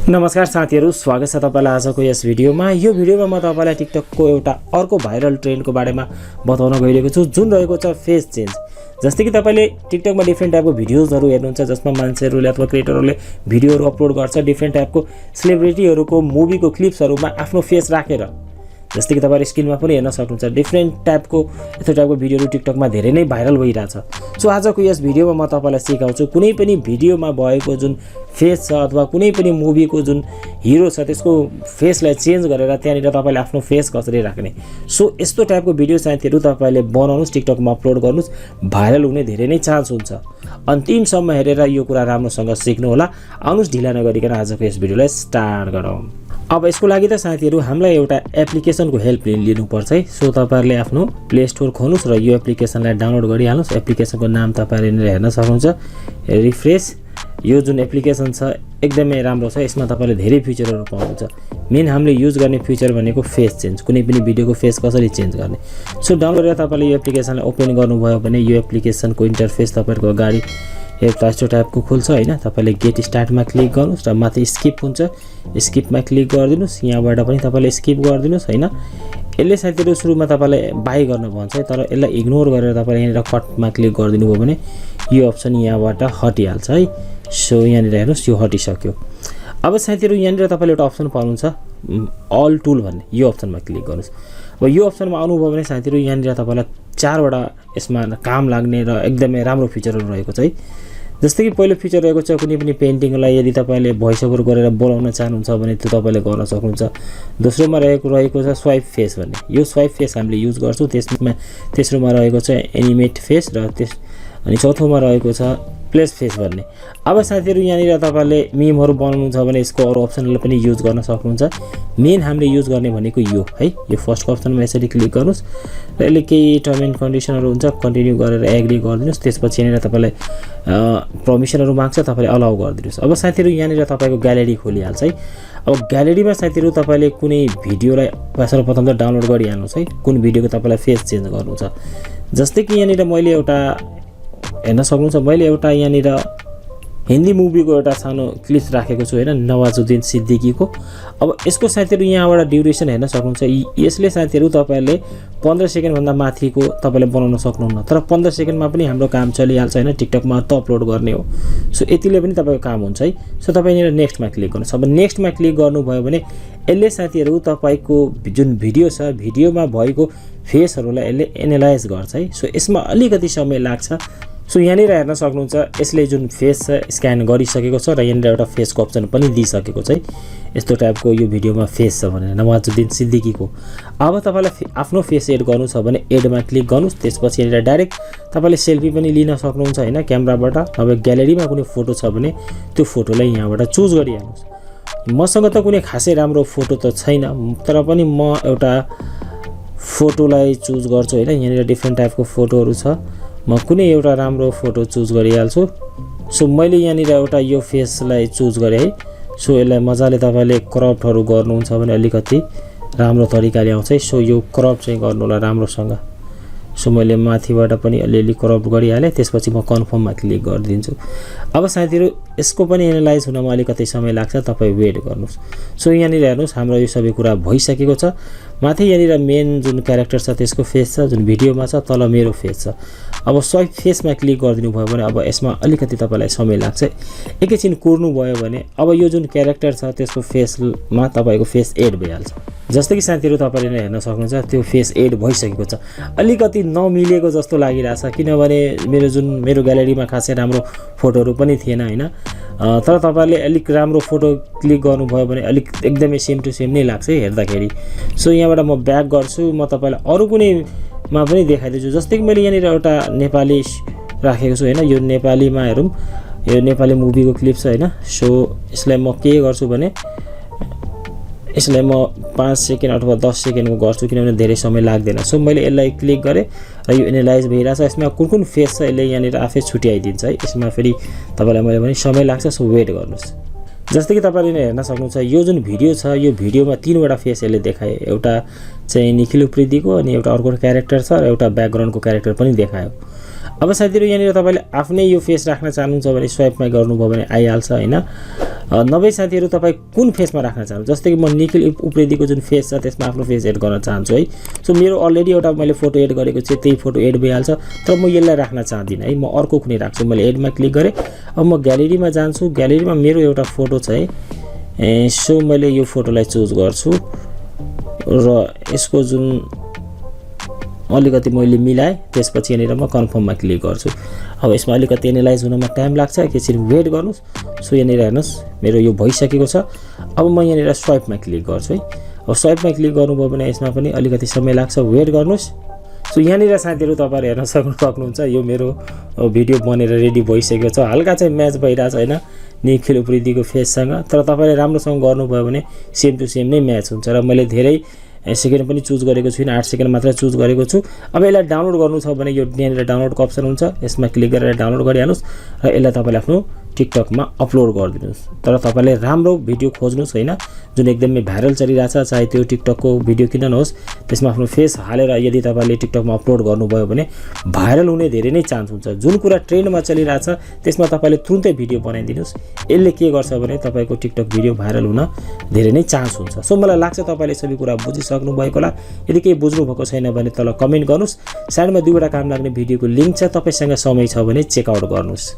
नमस्कार साथीहरु, स्वागत छ तपाईलाई आजको यस भिडियोमा। यो भिडियोमा म तपाईलाई टिकटकको एउटा अर्को भाइरल ट्रेन्डको बारेमा बताउन गइरहेको छु, जुन रहेको छ फेस चेन्ज। जस्तै कि तपाईले टिकटकमा डिफ्रेन्ट टाइपको भिडियोजहरु हेर्नुहुन्छ, जसमा मान्छेहरुले अथवा क्रिएटरहरुले भिडियोहरु अपलोड गर्छ, डिफ्रेन्ट टाइपको सेलिब्रिटीहरुको मुभीको क्लिप्सहरुमा आफ्नो फेस राखेर। जस्तै कि तपाईले स्क्रिनमा पनि हेर्न सक्नुहुन्छ, डिफ्रेन्ट टाइपको यस्तो टाइपको भिडियोहरु टिकटकमा धेरै नै भाइरल भइराछ। सो आजको यस भिडियोमा म तपाईलाई सिकाउँछु कुनै पनि भिडियोमा भएको जुन फेस छ अथवा कुनै पनि मुभीको जुन हिरो छ त्यसको फेसलाई चेन्ज गरेर त्यहाँनिर तपाईले आफ्नो फेस कसरी राख्ने। सो यस्तो टाइपको भिडियो साथीहरु तपाईले बनाउनुस्, टिकटकमा अपलोड गर्नुस्, भाइरल हुने धेरै नै चान्स हुन्छ। अन्तिमसम्म हेरेर यो कुरा राम्रोसँग सिक्नु होला। आउनुस् ढिला नगरिकन आजको यस भिडियोलाई स्टार्ट गरौँ। अब यसको लागि त साथीहरु हामीलाई एउटा एप्लिकेसनको हेल्प लिनुपर्छ है। सो तपाईहरुले आफ्नो प्ले स्टोर खोल्नुस् र यो एप्लिकेसनलाई डाउनलोड गरिहाल्नुस्। एप्लिकेसनको नाम तपाईहरुले हेर्न सक्नुहुन्छ, रिफ्रेश। यो जुन एप्लिकेसन छ एकदमै राम्रो छ, यसमा तपाईले धेरै फिचरहरु पाउनुहुन्छ। मेन हामीले युज गर्ने फिचर भनेको फेस चेन्ज, कुनै पनि भिडियोको फेस कसरी चेन्ज गर्ने। सो डाउनलोड गरेर तपाईले यो एप्लिकेसनलाई ओपन गर्नुभयो भने यो एप्लिकेसनको इन्टरफेस तपाईहरुको अगाडि यस्तो टाइपको खुल्छ हैन। तपाईले गेट स्टार्टमा क्लिक गर्नुस् र माथि स्किप हुन्छ, स्किपमा क्लिक गरिदिनुस्। यहाँबाट पनि तपाईले स्किप गरिदिनुस् हैन। यसले साथीहरु सुरुमा तपाईलाई बाइ गर्न भन्छ, तर यसलाई इग्नोर गरेर तपाईले यहाँनिर कटमा क्लिक गरिदिनु भयो भने यो अप्सन यहाँबाट हटिहाल्छ है। सो यहाँनिर हेर्नुस्, यो हटिसक्यो। अब साथीहरु यहाँनिर तपाईले एउटा अप्सन पाउनुहुन्छ अल टुल भन्ने, यो अप्सनमा क्लिक गर्नुस्। अब यो अप्सनमा आउनुभयो भने साथीहरु यहाँनिर तपाईलाई चारवटा यसमा काम लाग्ने र एकदमै राम्रो फिचरहरु रहेको छ है। जस्तै कि पहिलो फिचर रहेको छ कुनै पनि पेन्टिङलाई यदि तपाईले भोइस ओभर गरेर बोलाउन चाहनुहुन्छ भने त्यो तपाईले गर्न सक्नुहुन्छ। दोस्रोमा रहेको छ स्वाइप फेस भन्ने, यो स्वाइप फेस हामीले युज गर्छौं। तेस्रोमा रहेको छ एनिमेट फेस र अनि चौथोमा रहेको छ प्लेस फेस भन्ने। अब साथीहरु यहाँनिर तपाईले मिमहरु बनाउनुहुन्छ भने यसको अरु अप्सनहरु पनि युज गर्न सक्नुहुन्छ। मेन हामीले युज गर्ने भनेको यो है। यो फर्स्ट अप्सनमा यसरी क्लिक गर्नुस् र यसले केही टर्म एन्ड कन्डिसनहरु हुन्छ, कन्टिन्यू गरेर एग्री गरिदिनुस्। त्यसपछि यहाँनिर तपाईलाई परमिसनहरु माग्छ, तपाईले अलाउ गरिदिनुस्। अब साथीहरु यहाँनिर तपाईको ग्यालेरी खोलिहाल्छ है। अब ग्यालेरीमा साथीहरु तपाईले कुनै भिडियोलाई सर्वप्रथम त डाउनलोड गरिहाल्नुस् है, कुन भिडियोको तपाईलाई फेस चेन्ज गर्नु छ। जस्तै कि यहाँनिर मैले एउटा हेर्न सक्नुहुन्छ, मैले एउटा यहाँनिर हिन्दी मुभीको एउटा सानो क्लिप राखेको छु हैन, नवाजुद्दिन सिद्दिकीको। अब यसको साथीहरु यहाँबाट ड्युरेसन हेर्न सक्नुहुन्छ। यसले साथीहरु तपाईहरुले 15 सेकेन्ड भन्दा माथिको तपाईले बनाउन सक्नुहुन्न, तर 15 सेकेन्डमा पनि हाम्रो काम चलिहाल्छ हैन। टिकटकमा त अपलोड गर्ने हो। सो यतिले पनि तपाईको काम हुन्छ है। सो तपाई यहाँनिर नेक्स्टमा क्लिक गर्नुस्। अब नेक्स्टमा क्लिक गर्नुभयो भने यसले साथीहरु तपाईको जुन भिडियो छ, भिडियोमा भएको फेसहरुलाई यसले एनालाइज गर्छ है। सो यसमा अलिकति समय लाग्छ। सो यहाँनिर हेर्न सक्नुहुन्छ, यसले जुन फेस छ स्क्यान गरिसकेको छ र यहाँनिर एउटा फेसको अप्सन पनि दिइसकेको छ है। यस्तो टाइपको यो भिडियोमा फेस छ भनेर नवाजुद्दिन सिद्दिकीको। अब तपाईलाई आफ्नो फेस एड गर्नु छ भने एडमा क्लिक गर्नुस्। त्यसपछि यहाँनिर डाइरेक्ट तपाईले सेल्फी पनि लिन सक्नुहुन्छ हैन क्यामेराबाट। अब ग्यालेरीमा कुनै फोटो छ भने त्यो फोटोलाई यहाँबाट चुज गरिहाल्नुस्। मसँग त कुनै खासै राम्रो फोटो त छैन, तर पनि म एउटा फोटोलाई चुज गर्छु हैन। यहाँनिर डिफ्रेन्ट टाइपको फोटोहरु छ, म कुनै एउटा राम्रो फोटो चुज गरिहाल्छु। सो मैले यहाँनिर एउटा यो फेसलाई चुज गरे है। सो यसलाई मजाले तपाईले क्रपहरु गर्नुहुन्छ भने अलिकति राम्रो तरिकाले आउँछ है। सो यो क्रप चाहिँ गर्नु होला राम्रोसँग। सो मैले माथिबाट पनि अलिअलि क्रप गरिहाले, त्यसपछि म कन्फर्ममा क्लिक गरिदिन्छु। अब साथीहरु यसको पनि एनालाइज हुनमा अलिकति समय लाग्छ, तपाई वेट गर्नुस्। सो यहाँनिर हेर्नुस्, हाम्रो यो सबै कुरा भइसकेको छ। माथि यहाँनिर मेन जुन क्यारेक्टर छ त्यसको फेस छ, जुन भिडियोमा छ, तल मेरो फेस छ। अब स्वाइप फेसमा क्लिक गरिदिनु भयो भने अब यसमा अलिकति तपाईलाई समय लाग्छ। एकैछिन कुर्नु भयो भने अब यो जुन क्यारेक्टर छ त्यसको फेसमा तपाईको फेस एड भइहाल्छ। जस्तै कि साथीहरु तपाईले हेर्न सक्नुहुन्छ, त्यो फेस एड भइसकेको छ। अलिकति नमिलेको जस्तो लागिरहेछ, किनभने मेरो ग्यालेरीमा खासै राम्रो फोटोहरु पनि थिएन हैन। तर तपाईहरुले अलिक राम्रो फोटो क्लिक गर्नुभयो भने अलिक एकदमै सेम टु सेम नै लाग्छ है हेर्दाखेरि। सो यहाँबाट म ब्याक गर्छु, म तपाईलाई अरु कुनैमा पनि देखाइदिन्छु। जस्तै कि मैले यहाँनिर एउटा नेपाली राखेको छु हैन। यो नेपालीमा हेरौँ, यो नेपाली मुभीको क्लिप छ हैन। सो यसलाई म के गर्छु भने यसलाई म 5 सेकेन्ड अथवा 10 सेकेन्डको गर्छु, किनभने धेरै समय लाग्दैन। सो मैले यसलाई क्लिक गरे र यो एनालाइज भइरहेछ। यसमा कुन फेस छ यसले यहाँनिर आफै छुट्याइदिन्छ है। यसमा फेरि तपाईलाई मैले भने समय लाग्छ। सो वेट गर्नुस्। जस्तै कि तपाईले हेर्न सक्नुहुन्छ, यो जुन भिडियो छ यो भिडियोमा 3 वटा फेस यसले देखायो। एउटा चाहिँ निखिल उप्रेतीको, अनि एउटा अर्को क्यारेक्टर छ र एउटा ब्याकग्राउन्डको क्यारेक्टर पनि देखायो। अब साथीहरु यहाँनिर तपाईले आफ्नै यो फेस राख्न चाहनुहुन्छ भने स्वाइपमा गर्नुभयो भने आइहाल्छ हैन। नभए साथीहरु तपाई कुन फेसमा राख्न चाहनुहुन्छ जस्तै कि म निखिल उप्रेतीको जुन फेस छ त्यसमा आफ्नो फेस एड गर्न चाहन्छु है सो मेरो अलरेडी एउटा मैले फोटो एड गरेको छु त्यही फोटो एड भइहाल्छ तर म यसलाई राख्न चाहदिन है म अर्को कुनै राख्छु मैले एडमा क्लिक गरे अब म ग्यालेरीमा जान्छु ग्यालेरीमा मेरो एउटा फोटो छ है सो मैले यो फोटोलाई चुज गर्छु र यसको जुन अलिकति मैले मिलाए त्यसपछि यहाँनिर म कन्फर्ममा क्लिक गर्छु अब यसमा अलिकति एनालाइज हुनमा टाइम लाग्छ एकछिन वेट गर्नुस् सो यहाँनिर हेर्नुस् मेरो यो भइसकेको छ अब म यहाँनिर स्वाइपमा क्लिक गर्छु है अब स्वाइपमा क्लिक गर्नुभयो भने यसमा पनि अलिकति समय लाग्छ वेट गर्नुस् सो यहाँनिर साथीहरु तपाईहरु हेर्न सक्नुहुन्छ यो मेरो भिडियो बनेर रेडी भइसकेको छ हल्का चाहिँ म्याच भइराछ हैन निखिल उप्रेतीको फेससँग तर तपाईले राम्रोसँग गर्नुभयो भने सेम टु सेम नै म्याच हुन्छ र मैले धेरै सेकेन्ड पनि चुज गरेको छु 8 सेकेन्ड मात्र चुज गरेको छु अब यसलाई डाउनलोड गर्नु छ भने यो यहाँनिर डाउनलोडको अप्सन हुन्छ यसमा क्लिक गरेर डाउनलोड गरिहाल्नुस् र यसलाई तपाईले आफ्नो टिकटकमा अपलोड गरिदिनुस् तर तपाईले राम्रो भिडियो खोज्नुस् हैन जुन एकदमै भाइरल चलिरहेछ चाहे त्यो टिकटकको भिडियो किन नहोस् त्यसमा आफ्नो फेस हालेर यदि तपाईले टिकटकमा अपलोड गर्नुभयो भने भाइरल हुने धेरै नै चान्स हुन्छ जुन कुरा ट्रेन्डमा चलिरहेछ त्यसमा तपाईले तुरुन्तै भिडियो बनाइदिनुस् यसले के गर्छ भने तपाईको टिकटक भिडियो भाइरल हुन धेरै नै चान्स हुन्छ सो मलाई लाग्छ तपाईले सबै कुरा बुझिसक्नु भएको होला यदि केही बुझ्नु भएको छैन भने तल कमेन्ट गर्नुस् साइडमा दुईवटा काम लाग्ने भिडियोको लिंक छ तपाईसँग समय छ भने चेक आउट गर्नुस्